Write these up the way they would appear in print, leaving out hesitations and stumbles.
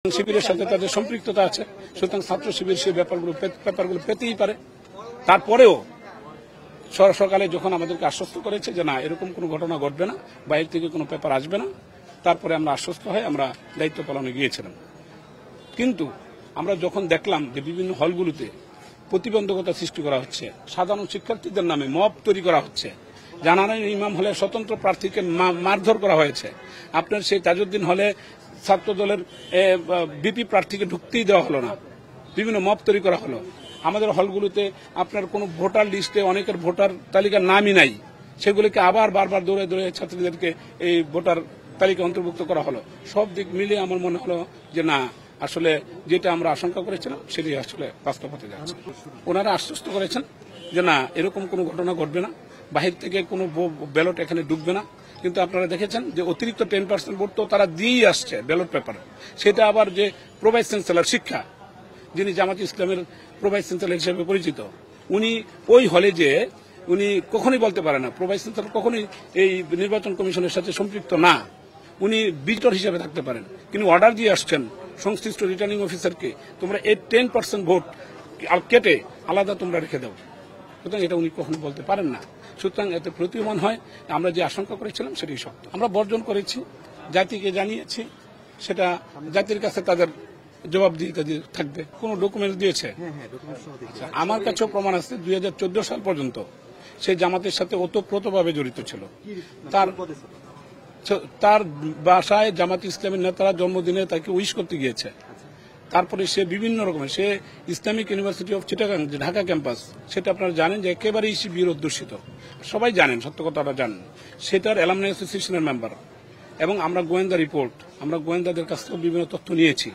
শিবিরের সাথে তাদের সম্পৃক্ততা আছে, সুতরাং ছাত্র শিবির সেই ব্যাপারগুলো পেতেই পারে। তারপরেও সকালে যখন আমাদেরকে আশ্বস্ত করেছে যে না এরকম কোনো ঘটনা ঘটবে না, বাইরে থেকে কোনো পেপার আসবে না, তারপরে আমরা আশ্বস্ত হয়ে আমরা দায়িত্ব পালনে গিয়েছিলাম। কিন্তু আমরা যখন দেখলাম যে বিভিন্ন হলগুলোতে প্রতিবন্ধকতা সৃষ্টি করা হচ্ছে, সাধারণ শিক্ষার্থীদের নামে মব তৈরি করা হচ্ছে, জানালেন ইমাম হলে স্বতন্ত্র প্রার্থীকে মারধর করা হয়েছে, আপনার সেই তাজউদ্দিন হলে ছাত্র দলের বিপি প্রার্থীকে ঢুকতেই দেওয়া হলো না, বিভিন্ন মব তৈরি করা হলো। আমাদের হলগুলোতে আপনার কোনো ভোটার লিস্টে অনেকের ভোটার তালিকার নামই নাই, সেগুলিকে আবার বারবার দৌড়ে দৌড়ে ছাত্রীদেরকে এই ভোটার তালিকা অন্তর্ভুক্ত করা হলো। সব দিক মিলিয়ে আমার মনে হলো যে না, আসলে যেটা আমরা আশঙ্কা করেছিলাম সেটাই আসলে বাস্তব হতে যাচ্ছে। ওনারা আশ্বস্ত করেছেন যে না এরকম কোনো ঘটনা ঘটবে না, বাহির থেকে কোনো ব্যালট এখানে ডুববে না। কিন্তু আপনারা দেখেছেন যে অতিরিক্ত 10% ভোট তো তারা দিয়েই আসছে ব্যালট পেপারে। সেটা আবার যে প্রো ভাইস চ্যান্সেলর শিক্ষা, যিনি জামাত ইসলামের প্রো ভাইস চ্যান্সেলর হিসেবে পরিচিত, উনি ওই হলে যে উনি কখনোই বলতে পারে না, প্রো ভাইস চ্যান্সেলর কখনোই এই নির্বাচন কমিশনের সাথে সম্পৃক্ত না, উনি ভিজিটর হিসেবে থাকতে পারেন। কিন্তু অর্ডার দিয়ে আসছেন সংশ্লিষ্ট রিটার্নিং অফিসারকে, তোমরা এই 10% ভোট কেটে আলাদা তোমরা রেখে দাও। সুতরাং এটা উনি কখনো বলতে পারেন না। সুতরাং এতে প্রতীয়মান হয় আমরা যে আশঙ্কা করেছিলাম সেটাই সত্য। আমরা বর্জন করেছি, জাতিকে জানিয়েছি, সেটা জাতির কাছে তাদের জবাবদিহিতা থাকবে। কোন ডকুমেন্টস দিয়েছে? আমার কাছেও প্রমাণ আছে। 2014 সাল পর্যন্ত সে জামাতের সাথে ওতপ্রোতভাবে জড়িত ছিল। তার বাসায় জামাত ইসলামের নেতারা জন্মদিনে তাকে উইশ করতে গিয়েছে। তারপরে সে বিভিন্ন রকমের, সে ইসলামিক ইউনিভার্সিটি অফ চিটাগাং যে ঢাকা ক্যাম্পাস, সেটা আপনারা জানেন যে একেবারেই শিবির অধ্যুষিত, সবাই জানেন, সত্য কথাটা জানেন। সেটার অ্যালামনাই অ্যাসোসিয়েশনের মেম্বার। এবং আমরা গোয়েন্দা রিপোর্ট, আমরা গোয়েন্দাদের কাছ থেকে বিভিন্ন তথ্য নিয়েছি,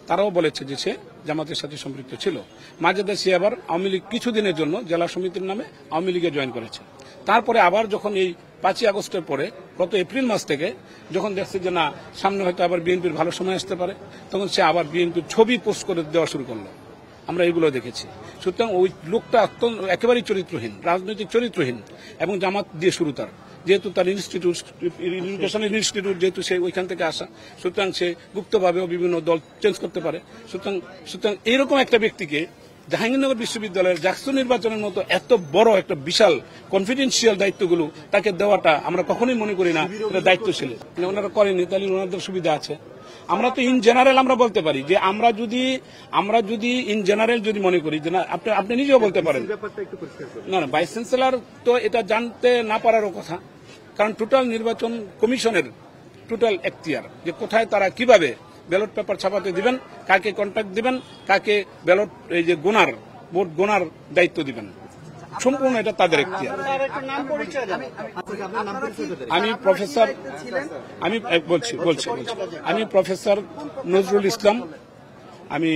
তারাও বলেছে যে সে জামাতের সাথে সম্পৃক্ত ছিল। মাঝে সে আবার আওয়ামী লীগ কিছুদিনের জন্য জেলা সমিতির নামে আওয়ামী লীগে জয়েন করেছে। তারপরে আবার যখন এই 5ই আগস্টের পরে গত এপ্রিল মাস থেকে যখন দেখছে যে না সামনে হয়তো আবার বিএনপির ভালো সময় আসতে পারে, তখন সে আবার বিএনপির ছবি পোস্ট করে দেওয়া শুরু করলো। আমরা এগুলো দেখেছি। সুতরাং ওই লোকটা অত্যন্ত একেবারেই চরিত্রহীন, রাজনৈতিক চরিত্রহীন, এবং জামাত দিয়ে শুরু তার, যেহেতু তার এডুকেশনাল ইনস্টিটিউট যেহেতু সে ওইখান থেকে আসা, সুতরাং সে গুপ্তভাবেও বিভিন্ন দল চেঞ্জ করতে পারে। সুতরাং এইরকম একটা ব্যক্তিকে জাহাঙ্গীরনগর বিশ্ববিদ্যালয়ের জাকসু নির্বাচনের মতো এত বড় একটা বিশাল কনফিডেন্সিয়াল দায়িত্বগুলো তাকে দেওয়াটা আমরা কখনোই মনে করি না এটা দায়িত্বশীল। ওনারা করেনি, তাহলে ওনাদের সুবিধা আছে। আমরা তো ইন জেনারেল আমরা বলতে পারি যে আমরা যদি ইন জেনারেল যদি মনে করি যে না, আপনি নিজেও বলতে পারেন না না, ভাইস চ্যান্সেলর তো এটা জানতে না পারারও কথা, কারণ টোটাল নির্বাচন কমিশনের টোটাল এখতিয়ার যে কোথায় তারা কিভাবে ব্যালট পেপার ছাপাতে দিবেন, কাকে কন্ট্যাক্ট দিবেন, কাকে ব্যালট এই যে ভোট গোনার দায়িত্ব দিবেন, সম্পূর্ণ এটা তাদের এখতিয়ার। আমি প্রফেসর আমি প্রফেসর নজরুল ইসলাম, আমি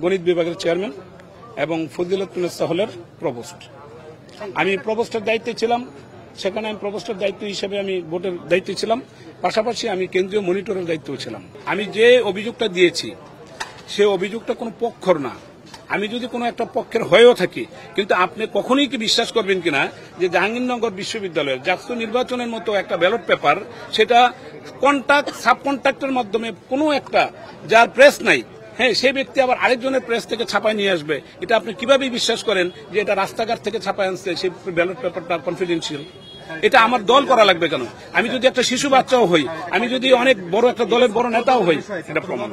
গণিত বিভাগের চেয়ারম্যান এবং ফজিলতুন্নেসা হলের প্রভোস্ট। আমি প্রভোস্টের দায়িত্বে ছিলাম, সেখানে আমি প্রভোস্টের দায়িত্ব হিসেবে আমি ভোটের দায়িত্বে ছিলাম, পাশাপাশি আমি কেন্দ্রীয় মনিটরের দায়িত্বও ছিলাম। আমি যে অভিযোগটা দিয়েছি সে অভিযোগটা কোনো পক্ষর না। আমি যদি কোনো একটা পক্ষের হয়েও থাকি, কিন্তু আপনি কখনোই কি বিশ্বাস করবেন কিনা যে জাহাঙ্গীরনগর বিশ্ববিদ্যালয়ের জাকসু নির্বাচনের মতো একটা ব্যালট পেপার, সেটা কন্ট্যাক্ট সাব কন্ট্রাক্টের মাধ্যমে কোনো একটা যার প্রেস নাই, হ্যাঁ, সেই ব্যক্তি আবার আরেকজনের প্রেস থেকে ছাপায় নিয়ে আসবে, এটা আপনি কিভাবে বিশ্বাস করেন যে এটা রাস্তাঘাট থেকে ছাপায় আনছে সেই ব্যালট পেপারটা কনফিডেন্সিয়াল? এটা আমার দল করা লাগবে কেন? আমি যদি একটা শিশু বাচ্চাও হই, আমি যদি অনেক বড় একটা দলের বড় নেতাও হই, এটা প্রমাণ।